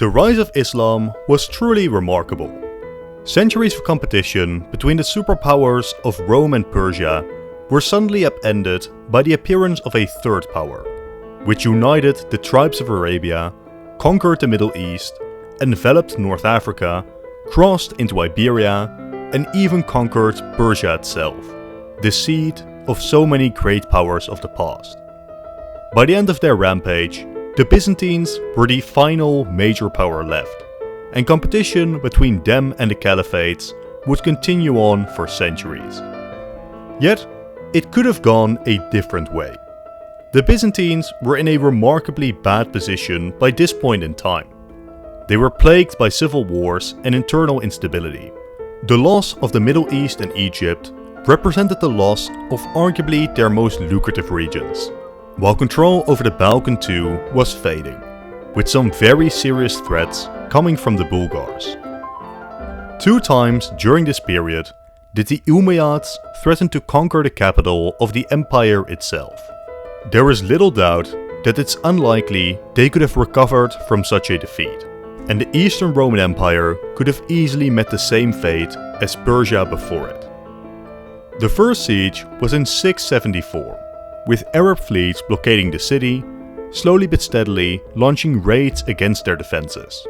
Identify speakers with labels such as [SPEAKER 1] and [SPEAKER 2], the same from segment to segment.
[SPEAKER 1] The rise of Islam was truly remarkable. Centuries of competition between the superpowers of Rome and Persia were suddenly upended by the appearance of a third power, which united the tribes of Arabia, conquered the Middle East, enveloped North Africa, crossed into Iberia, and even conquered Persia itself, the seat of so many great powers of the past. By the end of their rampage, the Byzantines were the final major power left, and competition between them and the caliphates would continue on for centuries. Yet, it could have gone a different way. The Byzantines were in a remarkably bad position by this point in time. They were plagued by civil wars and internal instability. The loss of the Middle East and Egypt represented the loss of arguably their most lucrative regions, while control over the Balkan too was fading, with some very serious threats coming from the Bulgars. 2 times during this period did the Umayyads threaten to conquer the capital of the empire itself. There is little doubt that it's unlikely they could have recovered from such a defeat, and the Eastern Roman Empire could have easily met the same fate as Persia before it. The first siege was in 674, with Arab fleets blockading the city, slowly but steadily launching raids against their defenses.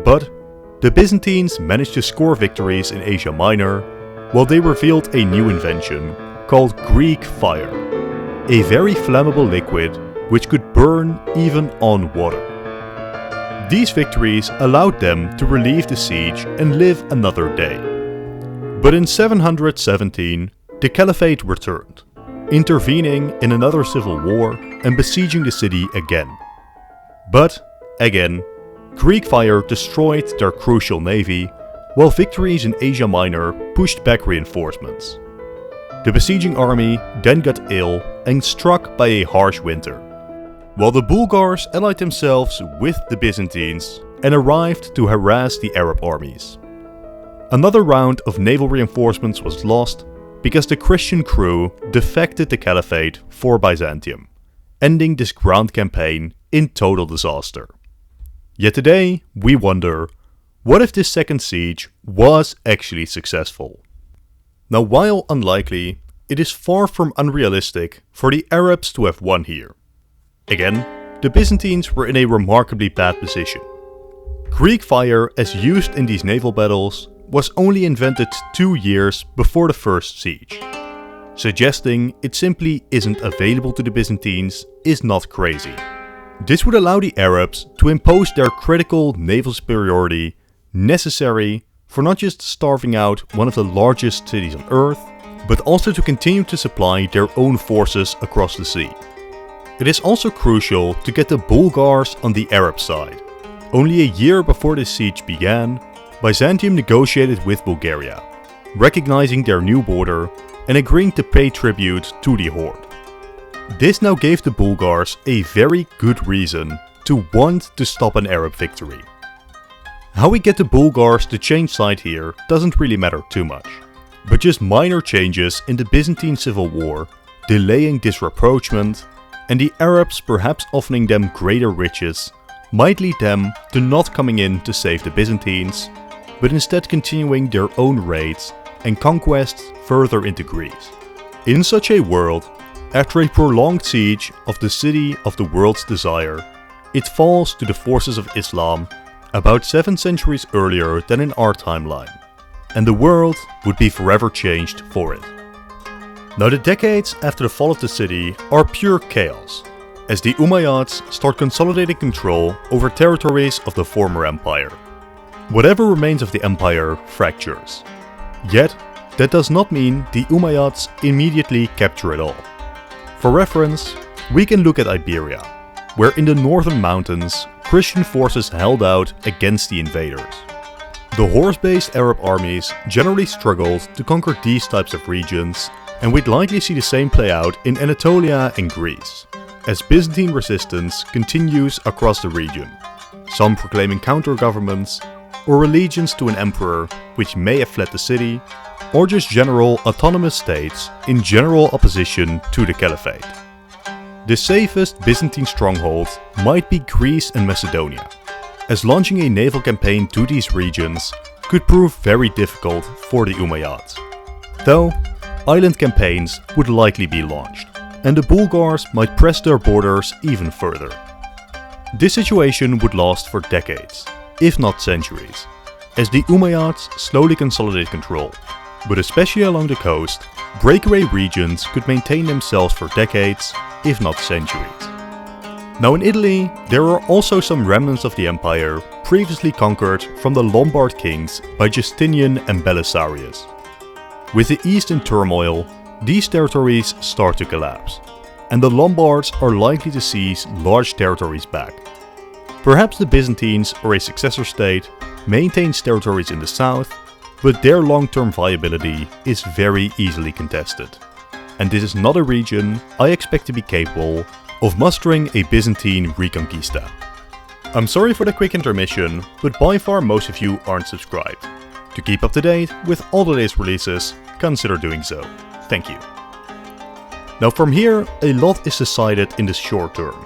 [SPEAKER 1] But the Byzantines managed to score victories in Asia Minor, while they revealed a new invention called Greek fire, a very flammable liquid which could burn even on water. These victories allowed them to relieve the siege and live another day. But in 717, the Caliphate returned, intervening in another civil war and besieging the city again. But, again, Greek fire destroyed their crucial navy, while victories in Asia Minor pushed back reinforcements. The besieging army then got ill and struck by a harsh winter, while the Bulgars allied themselves with the Byzantines and arrived to harass the Arab armies. Another round of naval reinforcements was lost because the Christian crew defected the Caliphate for Byzantium, ending this ground campaign in total disaster. Yet today, we wonder, what if this second siege was actually successful? Now, while unlikely, it is far from unrealistic for the Arabs to have won here. Again, the Byzantines were in a remarkably bad position. Greek fire, as used in these naval battles, was only invented 2 years before the first siege. Suggesting it simply isn't available to the Byzantines is not crazy. This would allow the Arabs to impose their critical naval superiority necessary for not just starving out one of the largest cities on Earth, but also to continue to supply their own forces across the sea. It is also crucial to get the Bulgars on the Arab side. Only a year before the siege began, Byzantium negotiated with Bulgaria, recognizing their new border and agreeing to pay tribute to the Horde. This now gave the Bulgars a very good reason to want to stop an Arab victory. How we get the Bulgars to change side here doesn't really matter too much, but just minor changes in the Byzantine civil war, delaying this rapprochement, and the Arabs perhaps offering them greater riches might lead them to not coming in to save the Byzantines, but instead continuing their own raids and conquests further into Greece. In such a world, after a prolonged siege of the city of the world's desire, it falls to the forces of Islam about 7 centuries earlier than in our timeline, and the world would be forever changed for it. Now, the decades after the fall of the city are pure chaos, as the Umayyads start consolidating control over territories of the former empire. Whatever remains of the empire fractures. Yet, that does not mean the Umayyads immediately capture it all. For reference, we can look at Iberia, where in the northern mountains, Christian forces held out against the invaders. The horse-based Arab armies generally struggled to conquer these types of regions, and we'd likely see the same play out in Anatolia and Greece, as Byzantine resistance continues across the region, some proclaiming counter-governments, or allegiance to an emperor which may have fled the city, or just general autonomous states in general opposition to the Caliphate. The safest Byzantine stronghold might be Greece and Macedonia, as launching a naval campaign to these regions could prove very difficult for the Umayyads. Though, island campaigns would likely be launched, and the Bulgars might press their borders even further. This situation would last for decades, if not centuries, as the Umayyads slowly consolidate control, but especially along the coast, breakaway regions could maintain themselves for decades, if not centuries. Now in Italy, there are also some remnants of the empire previously conquered from the Lombard kings by Justinian and Belisarius. With the east in turmoil, these territories start to collapse, and the Lombards are likely to seize large territories back. Perhaps the Byzantines or a successor state maintains territories in the south, but their long-term viability is very easily contested. And this is not a region I expect to be capable of mustering a Byzantine Reconquista. I'm sorry for the quick intermission, but by far most of you aren't subscribed. To keep up to date with all the latest releases, consider doing so. Thank you. Now from here, a lot is decided in the short term,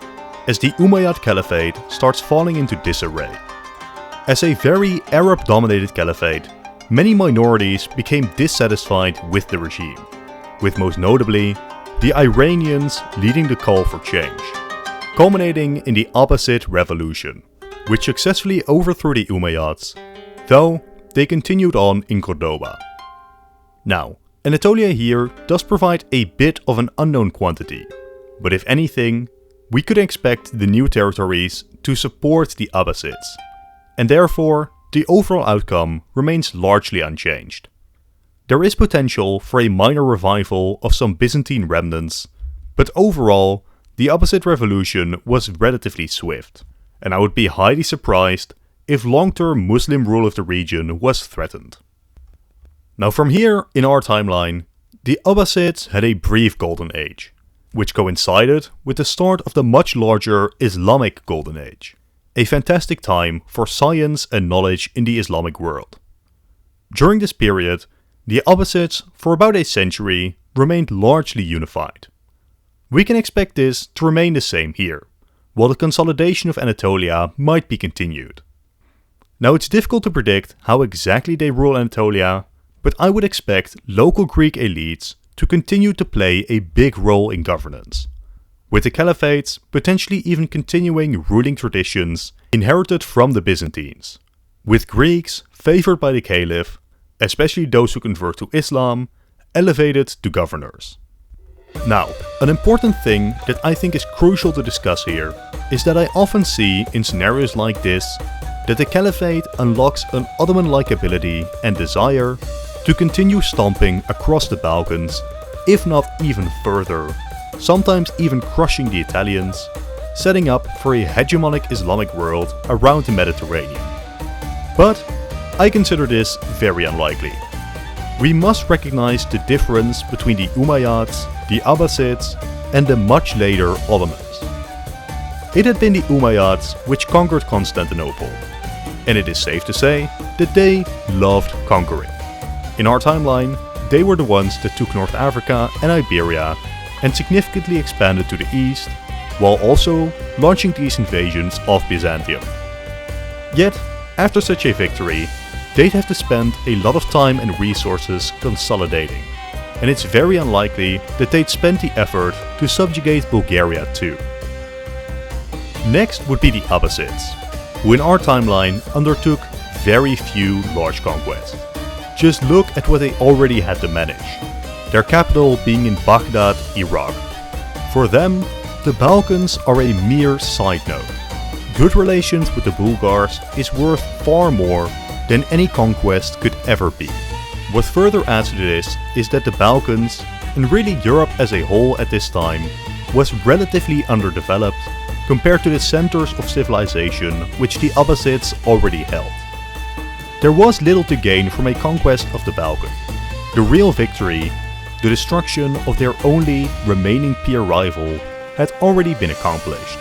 [SPEAKER 1] as the Umayyad Caliphate starts falling into disarray. As a very Arab-dominated caliphate, many minorities became dissatisfied with the regime, with most notably the Iranians leading the call for change, culminating in the Abbasid Revolution, which successfully overthrew the Umayyads, though they continued on in Cordoba. Now, Anatolia here does provide a bit of an unknown quantity, but if anything, we could expect the new territories to support the Abbasids, and therefore the overall outcome remains largely unchanged. There is potential for a minor revival of some Byzantine remnants, but overall, the Abbasid Revolution was relatively swift, and I would be highly surprised if long-term Muslim rule of the region was threatened. Now from here in our timeline, the Abbasids had a brief golden age, which coincided with the start of the much larger Islamic Golden Age, a fantastic time for science and knowledge in the Islamic world. During this period, the Abbasids for about a century remained largely unified. We can expect this to remain the same here, while the consolidation of Anatolia might be continued. Now it's difficult to predict how exactly they rule Anatolia, but I would expect local Greek elites to continue to play a big role in governance, with the caliphates potentially even continuing ruling traditions inherited from the Byzantines, with Greeks favored by the caliph, especially those who convert to Islam, elevated to governors. Now, an important thing that I think is crucial to discuss here is that I often see in scenarios like this that the caliphate unlocks an Ottoman-like ability and desire to continue stomping across the Balkans, if not even further, sometimes even crushing the Italians, setting up for a hegemonic Islamic world around the Mediterranean. But I consider this very unlikely. We must recognize the difference between the Umayyads, the Abbasids, and the much later Ottomans. It had been the Umayyads which conquered Constantinople, and it is safe to say that they loved conquering. In our timeline, they were the ones that took North Africa and Iberia and significantly expanded to the east, while also launching these invasions of Byzantium. Yet, after such a victory, they'd have to spend a lot of time and resources consolidating, and it's very unlikely that they'd spend the effort to subjugate Bulgaria too. Next would be the Abbasids, who in our timeline undertook very few large conquests. Just look at what they already had to manage, their capital being in Baghdad, Iraq. For them, the Balkans are a mere side note. Good relations with the Bulgars is worth far more than any conquest could ever be. What further adds to this is that the Balkans, and really Europe as a whole at this time, was relatively underdeveloped compared to the centers of civilization which the Abbasids already held. There was little to gain from a conquest of the Balkan. The real victory, the destruction of their only remaining peer rival, had already been accomplished.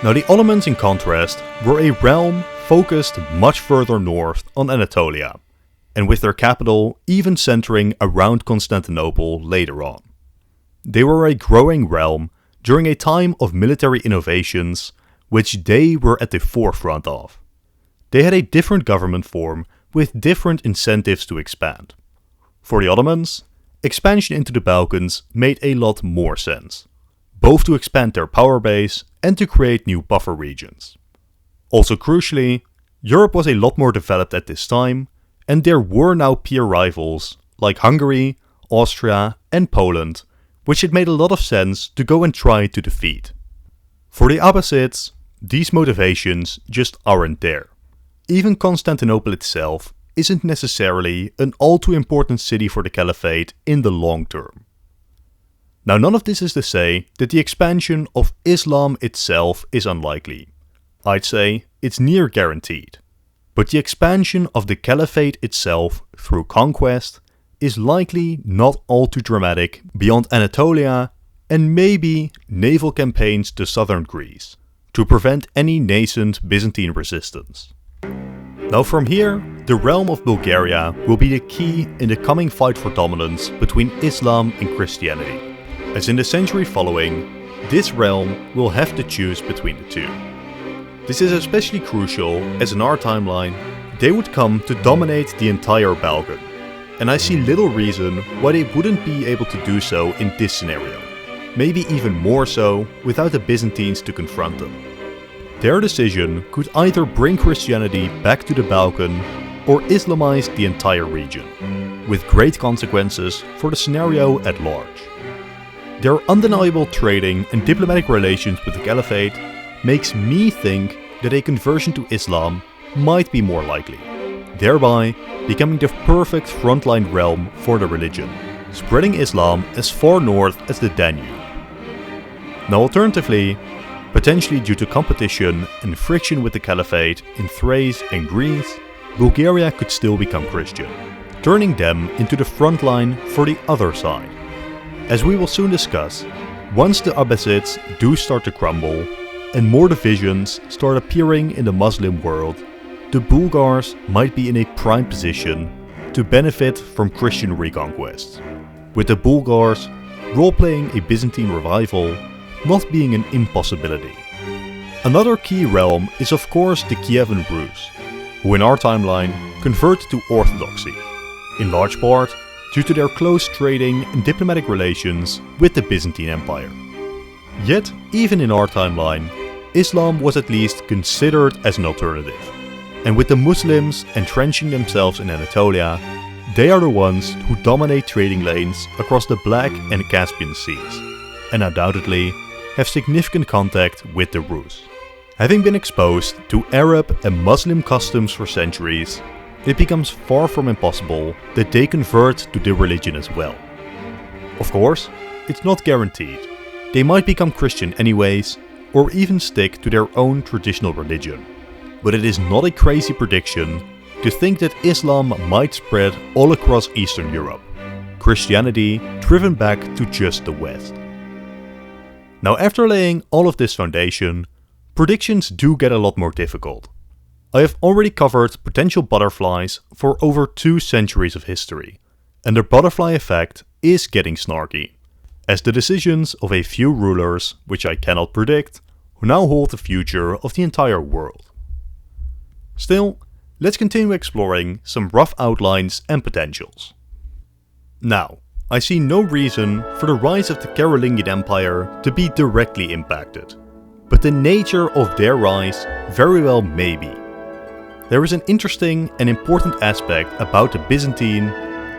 [SPEAKER 1] Now the Ottomans in contrast were a realm focused much further north on Anatolia, and with their capital even centering around Constantinople later on. They were a growing realm during a time of military innovations which they were at the forefront of. they had a different government form with different incentives to expand. For the Ottomans, expansion into the Balkans made a lot more sense, both to expand their power base and to create new buffer regions. Also crucially, Europe was a lot more developed at this time, and there were now peer rivals like Hungary, Austria and Poland, which it made a lot of sense to go and try to defeat. For the Abbasids, these motivations just aren't there. Even Constantinople itself isn't necessarily an all too important city for the Caliphate in the long term. Now, none of this is to say that the expansion of Islam itself is unlikely. I'd say it's near guaranteed. But the expansion of the Caliphate itself through conquest is likely not all too dramatic beyond Anatolia and maybe naval campaigns to southern Greece to prevent any nascent Byzantine resistance. Now from here, the realm of Bulgaria will be the key in the coming fight for dominance between Islam and Christianity, as in the century following, this realm will have to choose between the two. This is especially crucial as in our timeline, they would come to dominate the entire Balkan, and I see little reason why they wouldn't be able to do so in this scenario, maybe even more so without the Byzantines to confront them. Their decision could either bring Christianity back to the Balkan or Islamize the entire region, with great consequences for the scenario at large. Their undeniable trading and diplomatic relations with the Caliphate makes me think that a conversion to Islam might be more likely, thereby becoming the perfect frontline realm for the religion, spreading Islam as far north as the Danube. Now alternatively, potentially due to competition and friction with the Caliphate in Thrace and Greece, Bulgaria could still become Christian, turning them into the front line for the other side. As we will soon discuss, once the Abbasids do start to crumble and more divisions start appearing in the Muslim world, the Bulgars might be in a prime position to benefit from Christian reconquest, with the Bulgars role-playing a Byzantine revival not being an impossibility. Another key realm is of course the Kievan Rus, who in our timeline converted to Orthodoxy, in large part due to their close trading and diplomatic relations with the Byzantine Empire. Yet, even in our timeline, Islam was at least considered as an alternative, and with the Muslims entrenching themselves in Anatolia, they are the ones who dominate trading lanes across the Black and Caspian Seas, and undoubtedly have significant contact with the Rus. Having been exposed to Arab and Muslim customs for centuries, it becomes far from impossible that they convert to the religion as well. Of course, it's not guaranteed. They might become Christian anyways, or even stick to their own traditional religion. But it is not a crazy prediction to think that Islam might spread all across Eastern Europe, Christianity driven back to just the West. Now, after laying all of this foundation, predictions do get a lot more difficult. I have already covered potential butterflies for over 2 centuries of history, and their butterfly effect is getting snarky, as the decisions of a few rulers, which I cannot predict, now hold the future of the entire world. Still, let's continue exploring some rough outlines and potentials. Now, I see no reason for the rise of the Carolingian Empire to be directly impacted, but the nature of their rise very well may be. There is an interesting and important aspect about the Byzantine,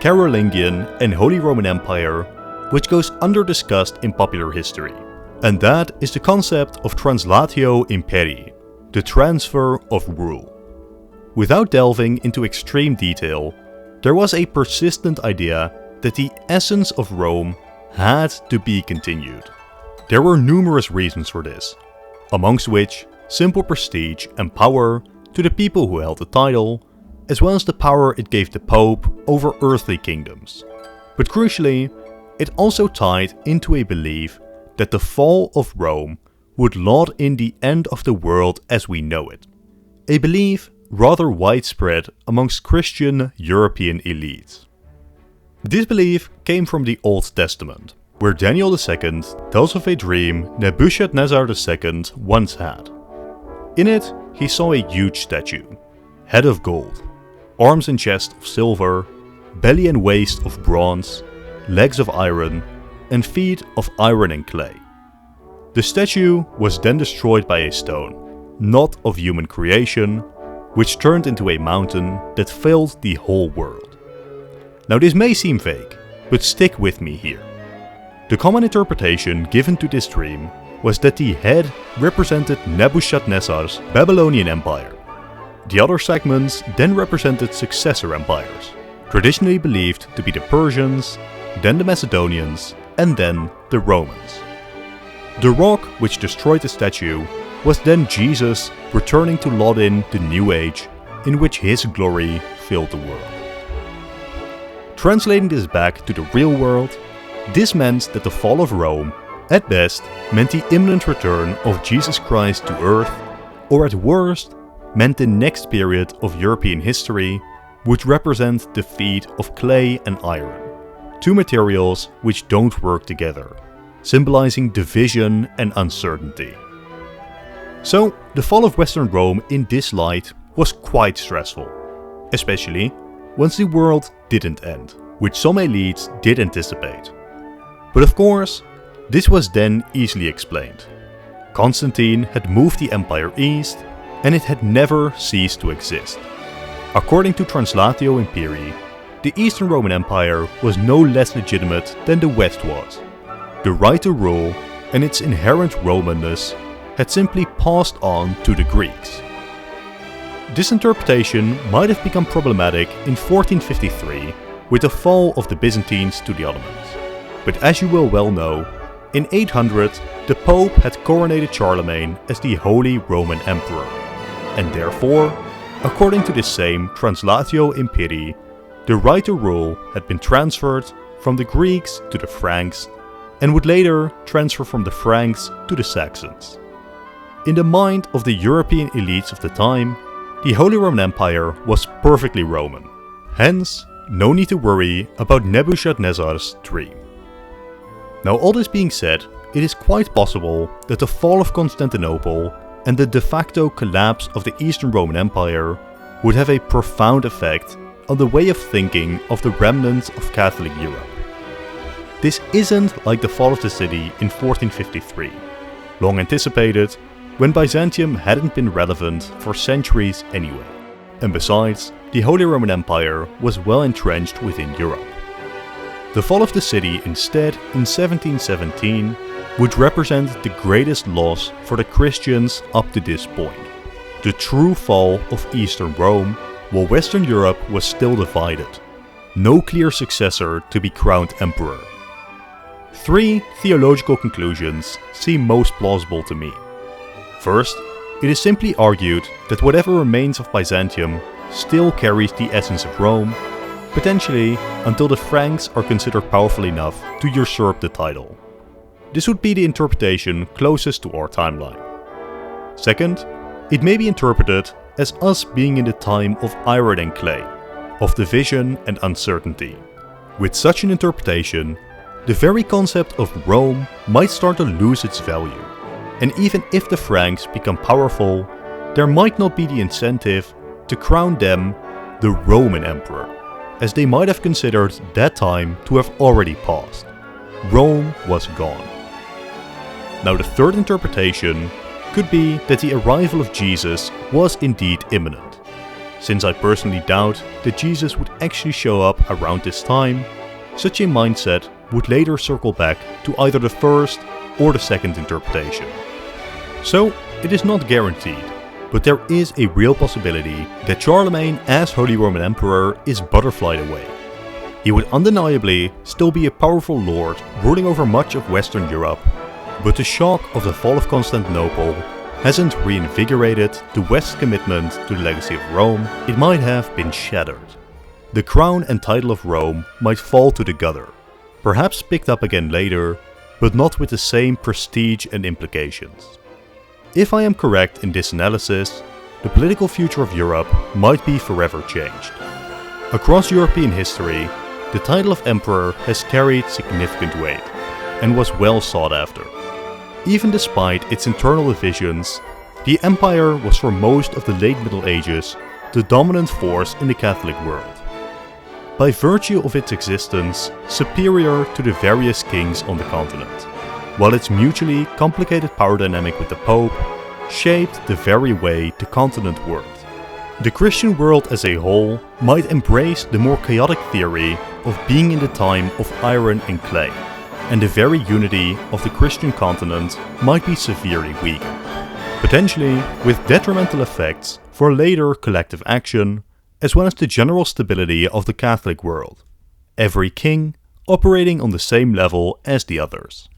[SPEAKER 1] Carolingian and Holy Roman Empire which goes under-discussed in popular history, and that is the concept of translatio imperii, the transfer of rule. Without delving into extreme detail, there was a persistent idea that the essence of Rome had to be continued. There were numerous reasons for this, amongst which simple prestige and power to the people who held the title, as well as the power it gave the Pope over earthly kingdoms. But crucially, it also tied into a belief that the fall of Rome would laud in the end of the world as we know it. A belief rather widespread amongst Christian European elites. This belief came from the Old Testament, where Daniel II tells of a dream Nebuchadnezzar II once had. In it, he saw a huge statue, head of gold, arms and chest of silver, belly and waist of bronze, legs of iron, and feet of iron and clay. The statue was then destroyed by a stone, not of human creation, which turned into a mountain that filled the whole world. Now this may seem vague, but stick with me here. The common interpretation given to this dream was that the head represented Nebuchadnezzar's Babylonian Empire. The other segments then represented successor empires, traditionally believed to be the Persians, then the Macedonians, and then the Romans. The rock which destroyed the statue was then Jesus returning to laud in the new age in which his glory filled the world. Translating this back to the real world, this meant that the fall of Rome, at best, meant the imminent return of Jesus Christ to earth, or at worst, meant the next period of European history would represent the feat of clay and iron, two materials which don't work together, symbolizing division and uncertainty. So, the fall of Western Rome in this light was quite stressful, especially once the world didn't end, which some elites did anticipate. But of course, this was then easily explained. Constantine had moved the empire east, and it had never ceased to exist. According to Translatio Imperii, the Eastern Roman Empire was no less legitimate than the West was. The right to rule and its inherent Romanness had simply passed on to the Greeks. This interpretation might have become problematic in 1453 with the fall of the Byzantines to the Ottomans. But as you will well know, in 800 the Pope had coronated Charlemagne as the Holy Roman Emperor, and therefore, according to this same Translatio Imperii, the right to rule had been transferred from the Greeks to the Franks and would later transfer from the Franks to the Saxons. In the mind of the European elites of the time, the Holy Roman Empire was perfectly Roman. Hence, no need to worry about Nebuchadnezzar's dream. Now, all this being said, it is quite possible that the fall of Constantinople and the de facto collapse of the Eastern Roman Empire would have a profound effect on the way of thinking of the remnants of Catholic Europe. This isn't like the fall of the city in 1453, long anticipated, when Byzantium hadn't been relevant for centuries anyway. And besides, the Holy Roman Empire was well entrenched within Europe. The fall of the city instead in 1717 would represent the greatest loss for the Christians up to this point. The true fall of Eastern Rome, while Western Europe was still divided. No clear successor to be crowned emperor. 3 theological conclusions seem most plausible to me. First, it is simply argued that whatever remains of Byzantium still carries the essence of Rome, potentially until the Franks are considered powerful enough to usurp the title. This would be the interpretation closest to our timeline. Second, it may be interpreted as us being in the time of iron and clay, of division and uncertainty. With such an interpretation, the very concept of Rome might start to lose its value, and even if the Franks become powerful, there might not be the incentive to crown them the Roman Emperor, as they might have considered that time to have already passed. Rome was gone. Now, the third interpretation could be that the arrival of Jesus was indeed imminent, since I personally doubt that Jesus would actually show up around this time. Such a mindset would later circle back to either the first or the second interpretation. So, it is not guaranteed, but there is a real possibility that Charlemagne as Holy Roman Emperor is butterflied away. He would undeniably still be a powerful lord ruling over much of Western Europe, but the shock of the fall of Constantinople hasn't reinvigorated the West's commitment to the legacy of Rome. It might have been shattered. The crown and title of Rome might fall to the gutter, perhaps picked up again later, but not with the same prestige and implications. If I am correct in this analysis, the political future of Europe might be forever changed. Across European history, the title of emperor has carried significant weight and was well sought after. Even despite its internal divisions, the empire was for most of the late Middle Ages the dominant force in the Catholic world. By virtue of its existence, superior to the various kings on the continent, while its mutually complicated power dynamic with the Pope shaped the very way the continent worked. The Christian world as a whole might embrace the more chaotic theory of being in the time of iron and clay, and the very unity of the Christian continent might be severely weakened, potentially with detrimental effects for later collective action, as well as the general stability of the Catholic world, every king operating on the same level as the others.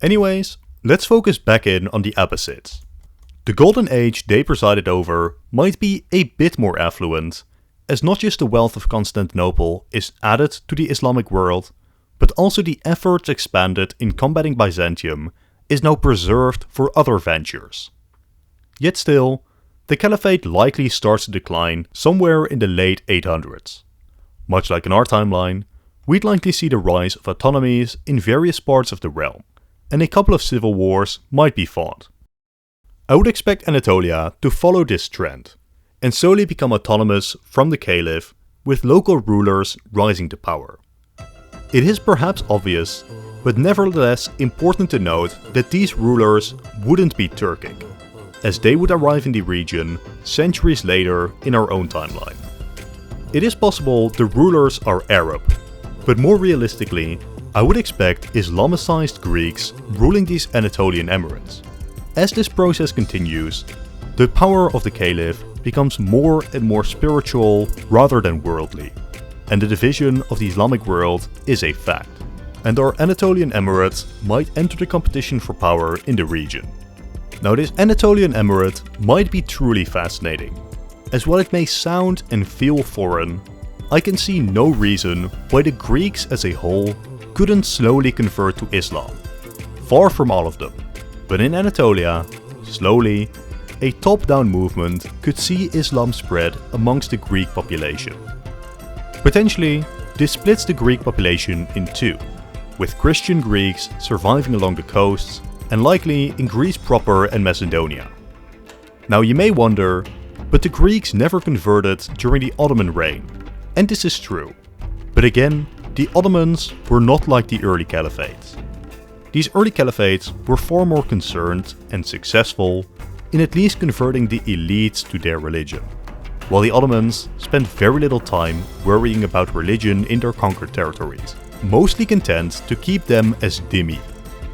[SPEAKER 1] Anyways, let's focus back in on the Abbasids. The golden age they presided over might be a bit more affluent, as not just the wealth of Constantinople is added to the Islamic world, but also the efforts expanded in combating Byzantium is now preserved for other ventures. Yet still, the caliphate likely starts to decline somewhere in the late 800s. Much like in our timeline, we'd likely see the rise of autonomies in various parts of the realm, and a couple of civil wars might be fought. I would expect Anatolia to follow this trend, and slowly become autonomous from the caliph, with local rulers rising to power. It is perhaps obvious, but nevertheless important to note that these rulers wouldn't be Turkic, as they would arrive in the region centuries later in our own timeline. It is possible the rulers are Arab, but more realistically, I would expect Islamicized Greeks ruling these Anatolian emirates. As this process continues, the power of the caliph becomes more and more spiritual rather than worldly, and the division of the Islamic world is a fact, and our Anatolian emirates might enter the competition for power in the region. Now, this Anatolian emirate might be truly fascinating, as while it may sound and feel foreign, I can see no reason why the Greeks as a whole couldn't slowly convert to Islam. Far from all of them, but in Anatolia, slowly, a top-down movement could see Islam spread amongst the Greek population. Potentially, this splits the Greek population in two, with Christian Greeks surviving along the coasts and likely in Greece proper and Macedonia. Now you may wonder, but the Greeks never converted during the Ottoman reign, and this is true. But again, the Ottomans were not like the early caliphates. These early caliphates were far more concerned and successful in at least converting the elites to their religion, while the Ottomans spent very little time worrying about religion in their conquered territories, mostly content to keep them as dhimmi,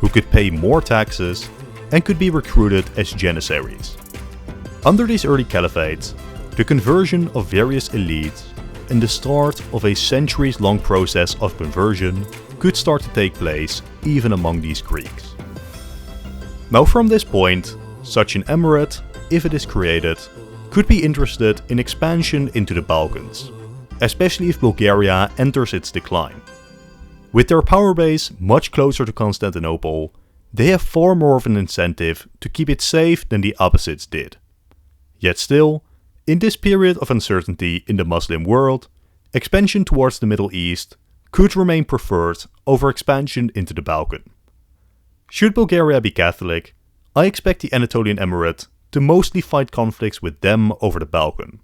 [SPEAKER 1] who could pay more taxes and could be recruited as janissaries. Under these early caliphates, the conversion of various elites and the start of a centuries-long process of conversion could start to take place even among these Greeks. Now from this point, such an emirate, if it is created, could be interested in expansion into the Balkans, especially if Bulgaria enters its decline. With their power base much closer to Constantinople, they have far more of an incentive to keep it safe than the Abbasids did. Yet still, in this period of uncertainty in the Muslim world, expansion towards the Middle East could remain preferred over expansion into the Balkan. Should Bulgaria be Catholic, I expect the Anatolian Emirate to mostly fight conflicts with them over the Balkan.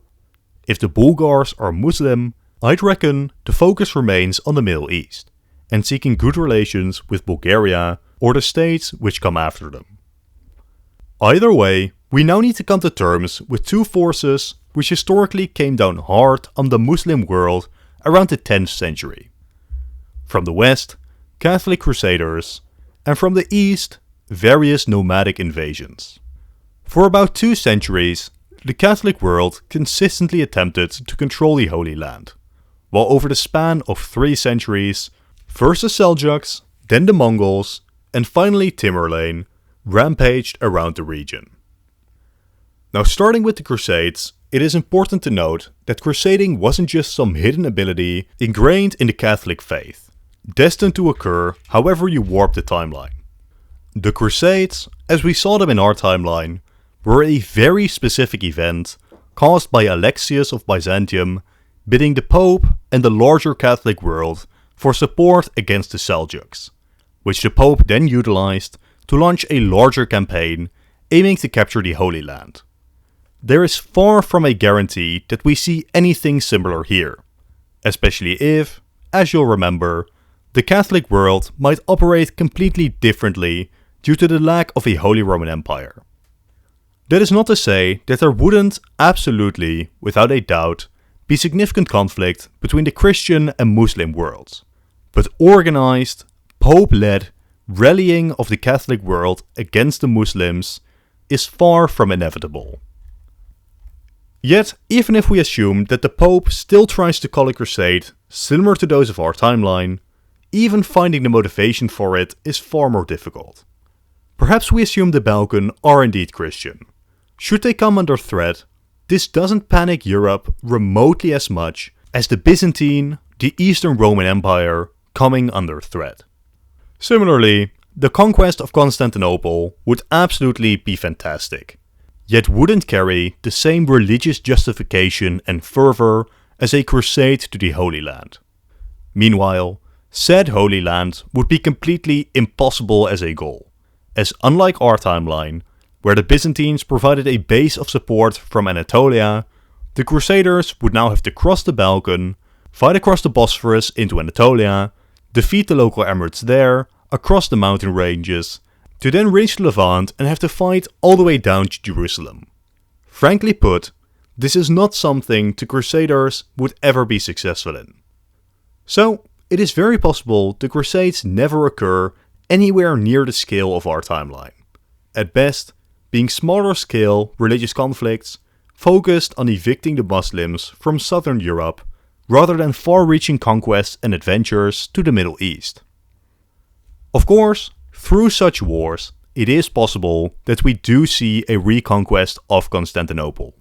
[SPEAKER 1] If the Bulgars are Muslim, I'd reckon the focus remains on the Middle East, and seeking good relations with Bulgaria or the states which come after them. Either way, we now need to come to terms with two forces which historically came down hard on the Muslim world around the 10th century. From the west, Catholic crusaders, and from the east, various nomadic invasions. For about 2 centuries, the Catholic world consistently attempted to control the Holy Land, while over the span of 3 centuries, first the Seljuks, then the Mongols, and finally Tamerlane, rampaged around the region. Now, starting with the Crusades, it is important to note that crusading wasn't just some hidden ability ingrained in the Catholic faith, destined to occur however you warp the timeline. The Crusades, as we saw them in our timeline, were a very specific event caused by Alexius of Byzantium bidding the Pope and the larger Catholic world for support against the Seljuks, which the Pope then utilized to launch a larger campaign aiming to capture the Holy Land. there is far from a guarantee that we see anything similar here, especially if, as you'll remember, the Catholic world might operate completely differently due to the lack of a Holy Roman Empire. That is not to say that there wouldn't, absolutely, without a doubt, be significant conflict between the Christian and Muslim worlds, but organized, Pope-led rallying of the Catholic world against the Muslims is far from inevitable. Yet, even if we assume that the Pope still tries to call a crusade similar to those of our timeline, even finding the motivation for it is far more difficult. Perhaps we assume the Balkan are indeed Christian. Should they come under threat, this doesn't panic Europe remotely as much as the Byzantine, the Eastern Roman Empire, coming under threat. Similarly, the conquest of Constantinople would absolutely be fantastic, yet wouldn't carry the same religious justification and fervor as a crusade to the Holy Land. Meanwhile, said Holy Land would be completely impossible as a goal, as unlike our timeline, where the Byzantines provided a base of support from Anatolia, the Crusaders would now have to cross the Balkan, fight across the Bosphorus into Anatolia, defeat the local emirates there, across the mountain ranges, to then reach the Levant and have to fight all the way down to Jerusalem. Frankly put, this is not something the Crusaders would ever be successful in. So, it is very possible the Crusades never occur anywhere near the scale of our timeline. At best, being smaller scale religious conflicts focused on evicting the Muslims from southern Europe rather than far-reaching conquests and adventures to the Middle East. Of course, through such wars, it is possible that we do see a reconquest of Constantinople,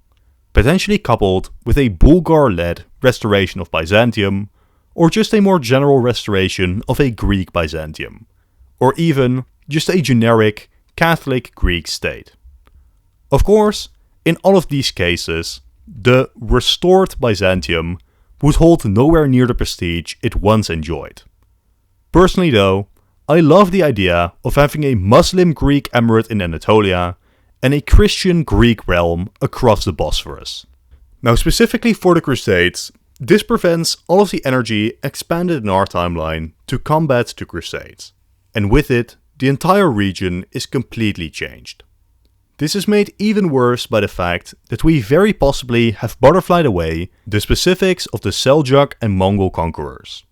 [SPEAKER 1] potentially coupled with a Bulgar-led restoration of Byzantium, or just a more general restoration of a Greek Byzantium, or even just a generic Catholic Greek state. Of course, in all of these cases, the restored Byzantium would hold nowhere near the prestige it once enjoyed. Personally though, I love the idea of having a Muslim Greek emirate in Anatolia and a Christian Greek realm across the Bosphorus. Now specifically for the Crusades, this prevents all of the energy expanded in our timeline to combat the Crusades, and with it, the entire region is completely changed. This is made even worse by the fact that we very possibly have butterflied away the specifics of the Seljuk and Mongol conquerors.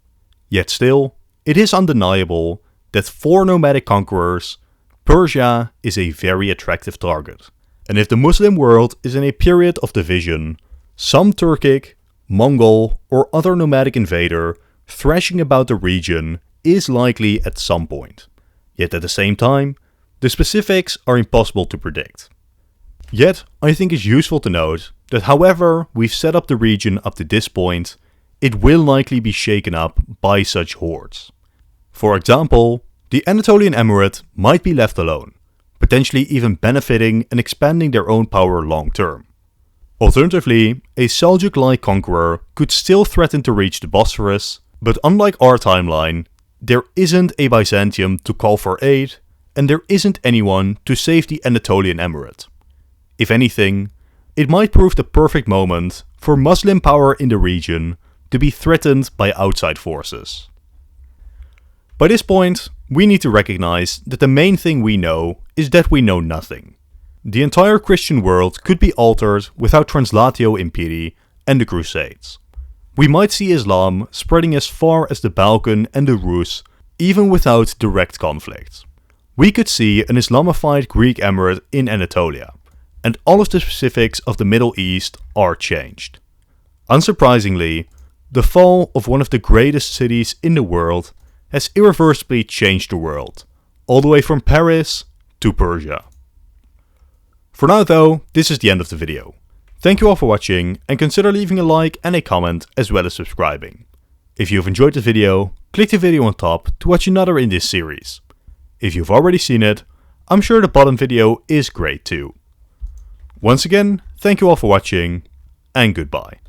[SPEAKER 1] Yet still, it is undeniable that for nomadic conquerors, Persia is a very attractive target. And if the Muslim world is in a period of division, some Turkic, Mongol or other nomadic invader thrashing about the region is likely at some point. Yet at the same time, the specifics are impossible to predict. Yet, I think it's useful to note that however we've set up the region up to this point, it will likely be shaken up by such hordes. For example, the Anatolian Emirate might be left alone, potentially even benefiting and expanding their own power long term. Alternatively, a Seljuk-like conqueror could still threaten to reach the Bosphorus, but unlike our timeline, there isn't a Byzantium to call for aid, and there isn't anyone to save the Anatolian Emirate. If anything, it might prove the perfect moment for Muslim power in the region to be threatened by outside forces. By this point, we need to recognize that the main thing we know is that we know nothing. The entire Christian world could be altered without Translatio Imperii and the Crusades. We might see Islam spreading as far as the Balkan and the Rus, even without direct conflict. We could see an Islamified Greek emirate in Anatolia, and all of the specifics of the Middle East are changed. Unsurprisingly, the fall of one of the greatest cities in the world has irreversibly changed the world, all the way from Paris to Persia. For now though, this is the end of the video. Thank you all for watching and consider leaving a like and a comment as well as subscribing. If you've enjoyed the video, click the video on top to watch another in this series. If you've already seen it, I'm sure the bottom video is great too. Once again, thank you all for watching and goodbye.